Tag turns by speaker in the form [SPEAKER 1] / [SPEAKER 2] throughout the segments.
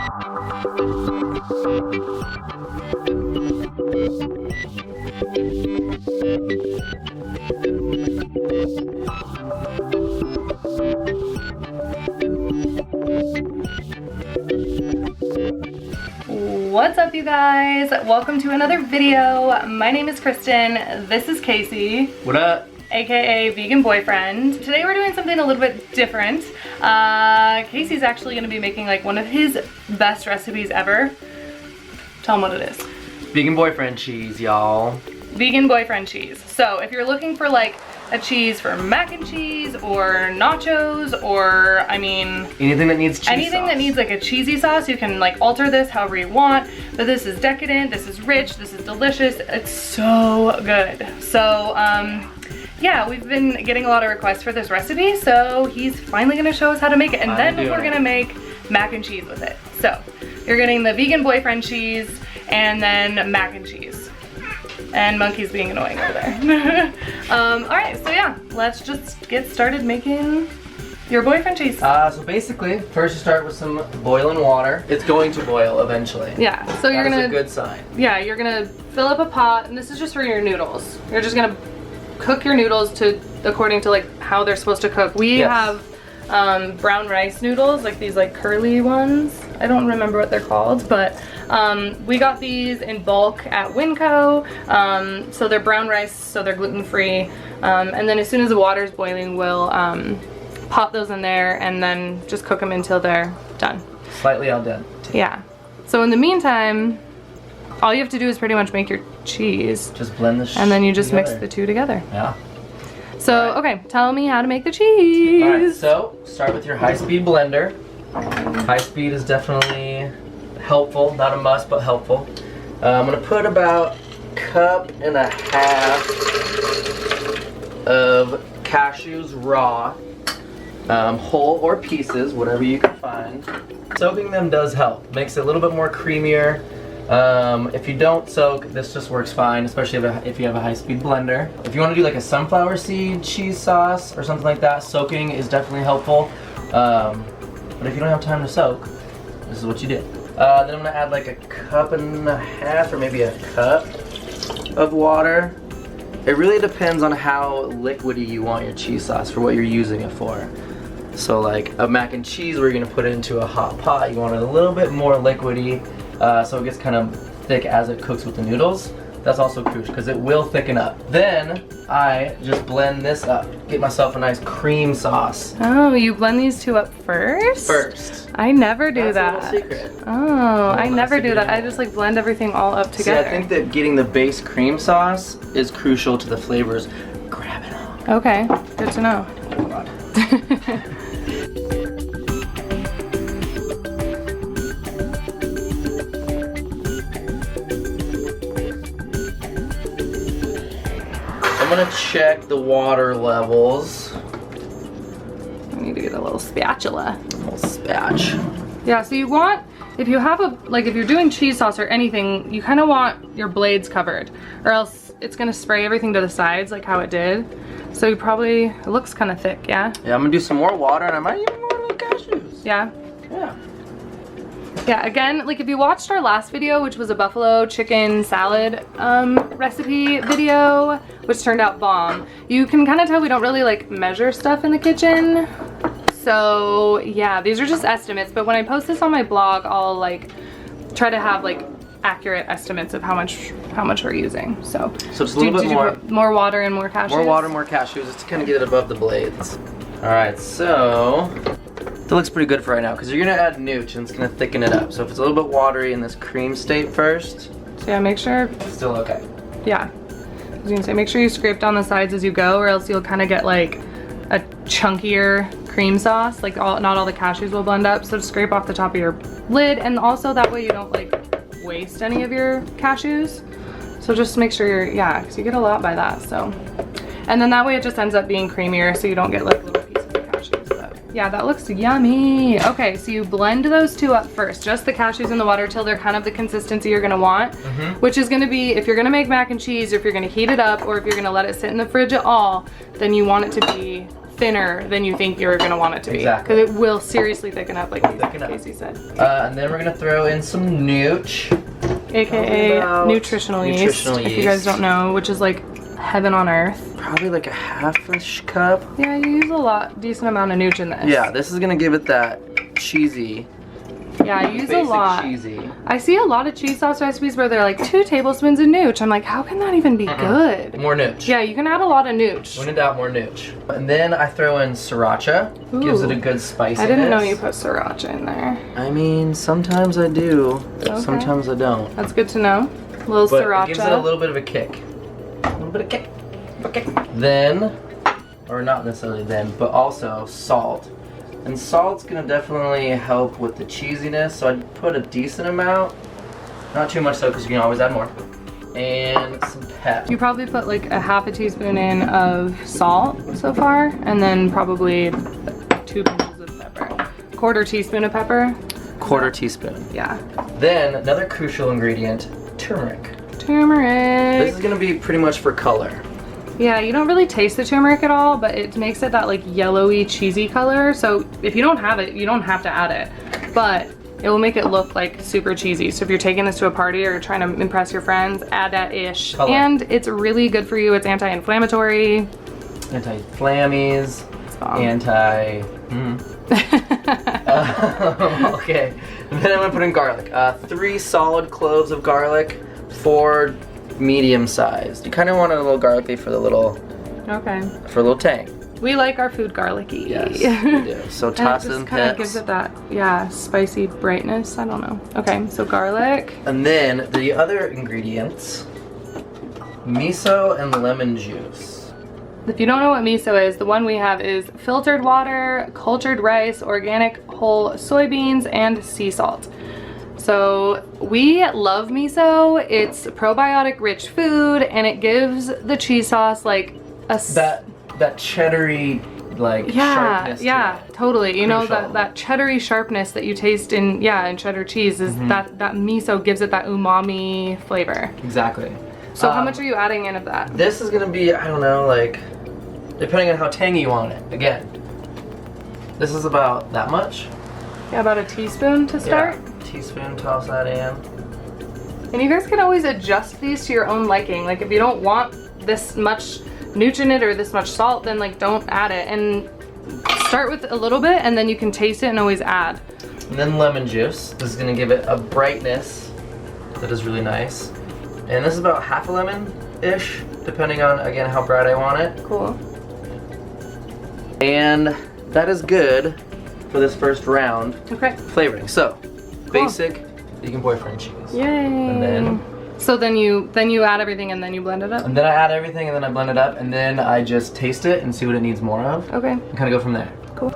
[SPEAKER 1] What's up, you guys? Welcome to another video. My name is Kristen. This is Casey.
[SPEAKER 2] What up?
[SPEAKER 1] AKA Vegan Boyfriend. Today we're doing something a little bit different. Casey's actually gonna be making like one of his best recipes ever. Tell him what it is.
[SPEAKER 2] Vegan boyfriend cheese, y'all.
[SPEAKER 1] Vegan boyfriend cheese. So if you're looking for like a cheese for mac and cheese or nachos, or I mean
[SPEAKER 2] anything that needs cheese
[SPEAKER 1] anything
[SPEAKER 2] sauce.
[SPEAKER 1] that needs like a cheesy sauce, you can like alter this however you want. But this is decadent, this is rich, this is delicious. It's so good. So yeah, we've been getting a lot of requests for this recipe, so he's finally gonna show us how to make it, and then we're gonna make mac and cheese with it. So you're getting the vegan boyfriend cheese and then mac and cheese. And Monkey's being annoying over there. All right, so yeah, let's just get started making your boyfriend cheese.
[SPEAKER 2] So basically, first you start with some boiling water. It's going to boil eventually.
[SPEAKER 1] Yeah, so you're gonna.
[SPEAKER 2] That's a good sign.
[SPEAKER 1] Yeah, you're gonna fill up a pot, and this is just for your noodles. You're just gonna cook your noodles according to like how they're supposed to cook. We have brown rice noodles, like these like curly ones. I don't remember what they're called, but we got these in bulk at Winco. So they're brown rice, so they're gluten-free. And then as soon as the water's boiling, we'll pop those in there and then just cook them until they're done.
[SPEAKER 2] Slightly al dente.
[SPEAKER 1] Yeah. So in the meantime, all you have to do is pretty much make your cheese.
[SPEAKER 2] Just blend the
[SPEAKER 1] and then you just mix the two together.
[SPEAKER 2] Yeah.
[SPEAKER 1] So, okay, tell me how to make the cheese.
[SPEAKER 2] Alright, so start with your high-speed blender. High speed is definitely helpful, not a must, but helpful. I'm gonna put about 1.5 cups of cashews raw, whole or pieces, whatever you can find. Soaking them does help, makes it a little bit more creamier. If you don't soak, this just works fine, especially if you have a high-speed blender. If you want to do like a sunflower seed cheese sauce or something like that, soaking is definitely helpful. But if you don't have time to soak, this is what you do. Then I'm gonna add like 1.5 cups or maybe a cup of water. It really depends on how liquidy you want your cheese sauce for what you're using it for. So like a mac and cheese where you're gonna put it into a hot pot, you want it a little bit more liquidy. So it gets kind of thick as it cooks with the noodles. That's also crucial because it will thicken up. Then I just blend this up, get myself a nice cream sauce.
[SPEAKER 1] Oh, you blend these two up first?
[SPEAKER 2] First.
[SPEAKER 1] I never do that.
[SPEAKER 2] That's a little secret.
[SPEAKER 1] Oh, I never do that. I just like blend everything all up together.
[SPEAKER 2] See, I think that getting the base cream sauce is crucial to the flavors. Grab it all.
[SPEAKER 1] Okay, good to know.
[SPEAKER 2] Oh God. I'm gonna check the water levels.
[SPEAKER 1] I need to get a little spatula.
[SPEAKER 2] A little spatch.
[SPEAKER 1] Yeah, so you want, if you have if you're doing cheese sauce or anything, you kind of want your blades covered, or else it's gonna spray everything to the sides like how it did. So you probably, it looks kind of thick, yeah?
[SPEAKER 2] Yeah, I'm gonna do some more water and I might even want the cashews.
[SPEAKER 1] Yeah?
[SPEAKER 2] Yeah.
[SPEAKER 1] Yeah, again, like if you watched our last video, which was a buffalo chicken salad recipe video, which turned out bomb, you can kind of tell we don't really like measure stuff in the kitchen. So yeah, these are just estimates, but when I post this on my blog, I'll like try to have like accurate estimates of how much we're using. So
[SPEAKER 2] just a little bit more.
[SPEAKER 1] More water and more cashews?
[SPEAKER 2] More water, more cashews, just to kind of get it above the blades. All right, so that looks pretty good for right now because you're gonna add nooch and it's gonna thicken it up. So if it's a little bit watery in this cream state first,
[SPEAKER 1] so yeah, make sure
[SPEAKER 2] it's still okay.
[SPEAKER 1] Yeah, I was gonna say make sure you scrape down the sides as you go, or else you'll kind of get like a chunkier cream sauce. Like not all the cashews will blend up. So just scrape off the top of your lid, and also that way you don't like waste any of your cashews. So just make sure yeah, because you get a lot by that. So, and then that way it just ends up being creamier, so you don't get like little pieces of cashews. But yeah, that looks yummy. Okay, so you blend those two up first, just the cashews in the water till they're kind of the consistency you're gonna want, which is gonna be, if you're gonna make mac and cheese, or if you're gonna heat it up, or if you're gonna let it sit in the fridge at all, then you want it to be thinner than you think you're gonna want it to be.
[SPEAKER 2] Exactly.
[SPEAKER 1] Because it will seriously thicken up, like Casey said.
[SPEAKER 2] And then we're gonna throw in some nooch.
[SPEAKER 1] AKA nutritional yeast,
[SPEAKER 2] yeast.
[SPEAKER 1] if you guys don't know, which is like heaven on earth.
[SPEAKER 2] Probably like a half-ish cup.
[SPEAKER 1] Yeah, you use a decent amount of nooch in this.
[SPEAKER 2] Yeah, this is gonna give it that cheesy.
[SPEAKER 1] Yeah, you use a lot.
[SPEAKER 2] Cheesy.
[SPEAKER 1] I see a lot of cheese sauce recipes where they're like 2 tablespoons of nooch. I'm like, how can that even be good?
[SPEAKER 2] More nooch.
[SPEAKER 1] Yeah, you can add a lot of nooch.
[SPEAKER 2] When in doubt, more nooch. And then I throw in sriracha.
[SPEAKER 1] Ooh.
[SPEAKER 2] Gives it a good spiciness.
[SPEAKER 1] I didn't know you put sriracha in there.
[SPEAKER 2] I mean, sometimes I do.
[SPEAKER 1] Okay.
[SPEAKER 2] Sometimes I don't.
[SPEAKER 1] That's good to know. A little
[SPEAKER 2] But
[SPEAKER 1] sriracha.
[SPEAKER 2] it gives it a little bit of a kick. A little bit of kick. Okay. Then, or not necessarily then, but also salt. And salt's gonna definitely help with the cheesiness, so I'd put a decent amount. Not too much though, because you can always add more. And some pep.
[SPEAKER 1] You probably put like a half a teaspoon in of salt so far, and then probably 2 pinches of pepper. 1/4 teaspoon of pepper.
[SPEAKER 2] 1/4 teaspoon.
[SPEAKER 1] Yeah.
[SPEAKER 2] Then, another crucial ingredient, turmeric.
[SPEAKER 1] Turmeric.
[SPEAKER 2] This is gonna be pretty much for color.
[SPEAKER 1] Yeah, you don't really taste the turmeric at all, but it makes it that like yellowy, cheesy color. So if you don't have it, you don't have to add it. But it will make it look like super cheesy. So if you're taking this to a party or trying to impress your friends, add that ish.
[SPEAKER 2] Color.
[SPEAKER 1] And it's really good for you. It's anti-inflammatory.
[SPEAKER 2] Anti-flammies. Anti... okay. And then I'm gonna put in garlic. 3 solid cloves of garlic, 4 medium sized. You kind of want it a little garlicky for the little,
[SPEAKER 1] Okay.
[SPEAKER 2] for a little tang.
[SPEAKER 1] We like our food garlicky.
[SPEAKER 2] Yes, we do. So toss
[SPEAKER 1] and it
[SPEAKER 2] in
[SPEAKER 1] just kind of
[SPEAKER 2] pips.
[SPEAKER 1] gives it that, yeah, spicy brightness. I don't know. Okay, so garlic.
[SPEAKER 2] And then the other ingredients, miso and lemon juice.
[SPEAKER 1] If you don't know what miso is, the one we have is filtered water, cultured rice, organic whole soybeans, and sea salt. So we love miso. It's probiotic rich food, and it gives the cheese sauce like a
[SPEAKER 2] that cheddary like sharpness.
[SPEAKER 1] Yeah,
[SPEAKER 2] to it.
[SPEAKER 1] totally. You know
[SPEAKER 2] Crucial.
[SPEAKER 1] that cheddary sharpness that you taste in cheddar cheese is that miso gives it that umami flavor.
[SPEAKER 2] Exactly.
[SPEAKER 1] So how much are you adding in of that?
[SPEAKER 2] This is gonna be, I don't know, like depending on how tangy you want it. Again, this is about that much.
[SPEAKER 1] Yeah, about a teaspoon to start.
[SPEAKER 2] Yeah. Teaspoon, toss that in.
[SPEAKER 1] And you guys can always adjust these to your own liking. Like if you don't want this much nooch in it or this much salt, then like don't add it. And start with a little bit and then you can taste it and always add.
[SPEAKER 2] And then lemon juice. This is gonna give it a brightness that is really nice. And this is about half a lemon-ish, depending on, again, how bright I want it.
[SPEAKER 1] Cool.
[SPEAKER 2] And that is good for this first round.
[SPEAKER 1] Okay.
[SPEAKER 2] Flavoring. So, basic vegan boyfriend cheese.
[SPEAKER 1] Yay.
[SPEAKER 2] And then
[SPEAKER 1] so then you add everything and then you blend it up?
[SPEAKER 2] I add everything and then I blend it up and then I just taste it and see what it needs more of.
[SPEAKER 1] Okay.
[SPEAKER 2] And kind of go from there.
[SPEAKER 1] Cool.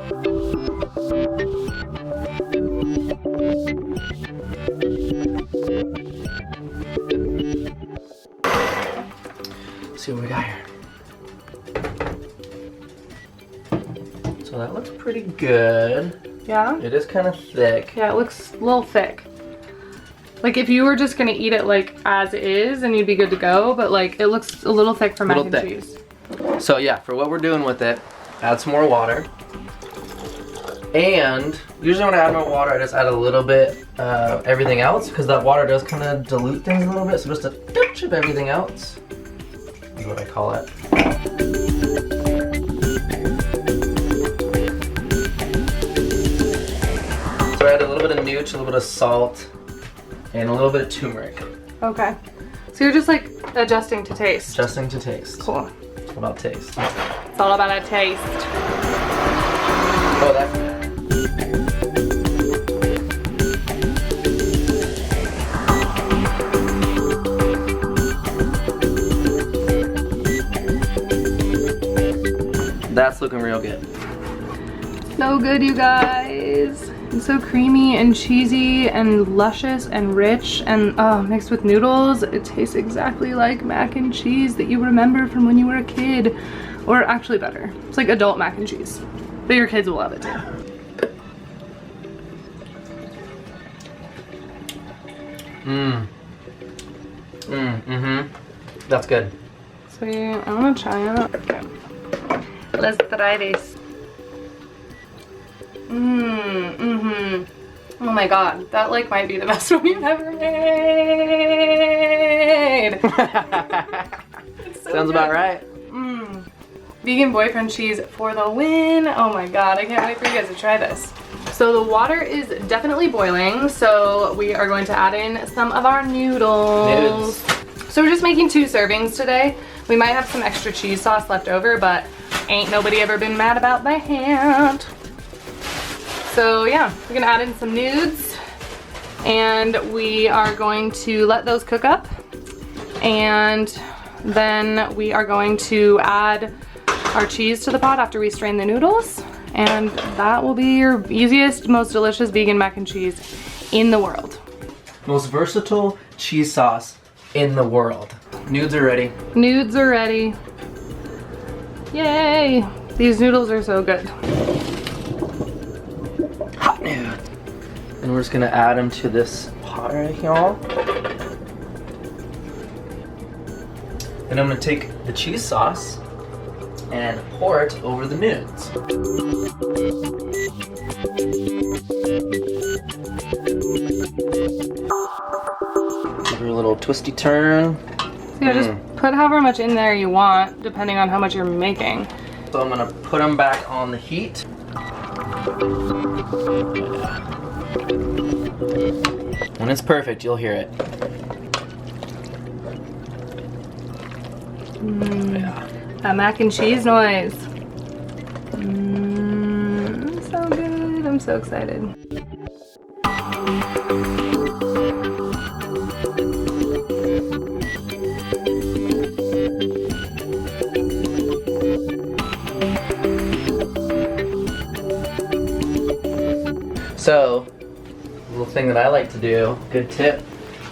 [SPEAKER 2] Let's see what we got here. So that looks pretty good.
[SPEAKER 1] Yeah?
[SPEAKER 2] It is kind of thick.
[SPEAKER 1] Yeah, it looks a little thick. Like if you were just gonna eat it like as is and you'd be good to go, but like it looks a little thick for mac and cheese.
[SPEAKER 2] So yeah, for what we're doing with it, add some more water. And usually when I add more water, I just add a little bit of everything else because that water does kind of dilute things a little bit. So just a touch of everything else is what I call it. So I add a little bit of nooch, a little bit of salt, and a little bit of turmeric.
[SPEAKER 1] Okay. So you're just like adjusting to taste.
[SPEAKER 2] Adjusting to taste.
[SPEAKER 1] Cool.
[SPEAKER 2] It's all about taste.
[SPEAKER 1] It's all about a taste.
[SPEAKER 2] Oh, that's good. That's looking real good.
[SPEAKER 1] So good, you guys. It's so creamy and cheesy and luscious and rich and mixed with noodles. It tastes exactly like mac and cheese that you remember from when you were a kid. Or actually better. It's like adult mac and cheese. But your kids will love it too.
[SPEAKER 2] That's good.
[SPEAKER 1] Sweet. I want to try it. Okay. Let's try this. Oh my god, that like might be the best one you've ever made. So
[SPEAKER 2] Sounds about right.
[SPEAKER 1] Vegan boyfriend cheese for the win. Oh my god, I can't wait for you guys to try this. So the water is definitely boiling, so we are going to add in some of our noodles. So we're just making 2 servings today. We might have some extra cheese sauce left over, but ain't nobody ever been mad about that. So yeah, we're gonna add in some nudes, and we are going to let those cook up, and then we are going to add our cheese to the pot after we strain the noodles, and that will be your easiest, most delicious vegan mac and cheese in the world.
[SPEAKER 2] Most versatile cheese sauce in the world. Nudes are ready.
[SPEAKER 1] Nudes are ready. Yay! These noodles are so good.
[SPEAKER 2] Hot nude. And we're just gonna add them to this pot right here. Then I'm gonna take the cheese sauce and pour it over the nudes. Give her a little twisty turn.
[SPEAKER 1] Yeah, just put however much in there you want, depending on how much you're making.
[SPEAKER 2] So I'm gonna put them back on the heat. When it's perfect, you'll hear it. Yeah.
[SPEAKER 1] That mac and cheese noise. So good. I'm so excited.
[SPEAKER 2] So, a little thing that I like to do, good tip,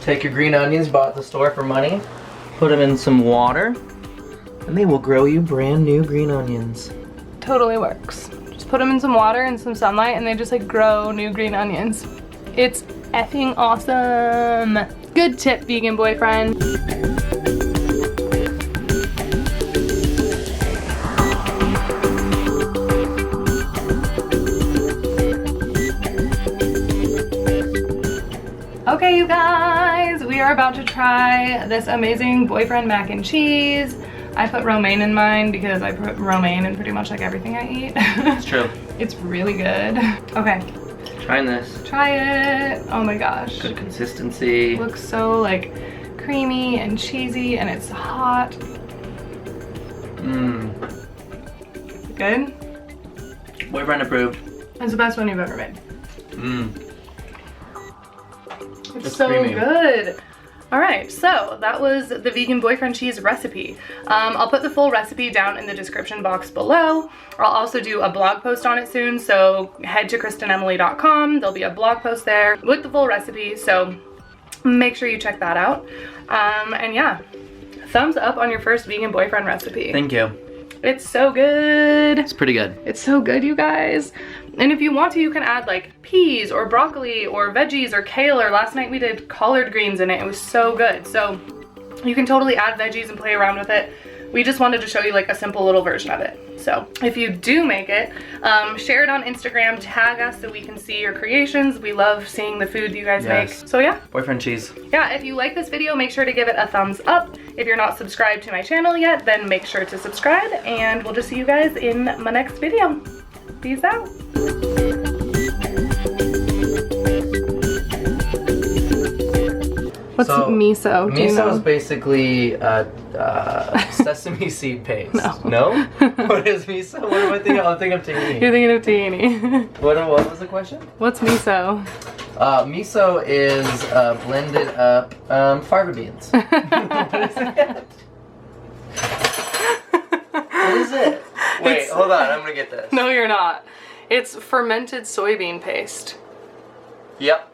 [SPEAKER 2] take your green onions bought at the store for money, put them in some water, and they will grow you brand new green onions.
[SPEAKER 1] Totally works. Just put them in some water and some sunlight, and they just like grow new green onions. It's effing awesome. Good tip, vegan boyfriend. Okay, you guys, we are about to try this amazing boyfriend mac and cheese. I put romaine in mine because I put romaine in pretty much like everything I eat.
[SPEAKER 2] It's true.
[SPEAKER 1] It's really good. Okay.
[SPEAKER 2] Trying this.
[SPEAKER 1] Try it. Oh my gosh.
[SPEAKER 2] Good consistency.
[SPEAKER 1] Looks so like creamy and cheesy, and it's hot. Good?
[SPEAKER 2] Boyfriend approved.
[SPEAKER 1] It's the best one you've ever made. It's so
[SPEAKER 2] creamy.
[SPEAKER 1] good. All right, so that was the vegan boyfriend cheese recipe. I'll put the full recipe down in the description box below. I'll also do a blog post on it soon, so head to kristenemily.com. There'll be a blog post there with the full recipe, so make sure you check that out. And yeah, thumbs up on your first vegan boyfriend recipe.
[SPEAKER 2] Thank you.
[SPEAKER 1] It's so good.
[SPEAKER 2] It's pretty good.
[SPEAKER 1] It's so good, you guys. And if you want to, you can add like peas or broccoli or veggies or kale, or last night we did collard greens in it. It was so good. So you can totally add veggies and play around with it. We just wanted to show you like a simple little version of it. So if you do make it, share it on Instagram, tag us so we can see your creations. We love seeing the food you guys make. So yeah.
[SPEAKER 2] Boyfriend cheese.
[SPEAKER 1] Yeah, if you like this video, make sure to give it a thumbs up. If you're not subscribed to my channel yet, then make sure to subscribe, and we'll just see you guys in my next video. Peace out. What's miso? Do you know?
[SPEAKER 2] Miso is basically sesame seed paste. No? What is miso? What am I thinking? I'm thinking of tahini.
[SPEAKER 1] You're thinking of tahini.
[SPEAKER 2] What was the question?
[SPEAKER 1] What's miso?
[SPEAKER 2] Miso is blended up fava beans. What is it? What is it? Wait, hold on. I'm gonna get this.
[SPEAKER 1] No, you're not. It's fermented soybean paste.
[SPEAKER 2] Yep.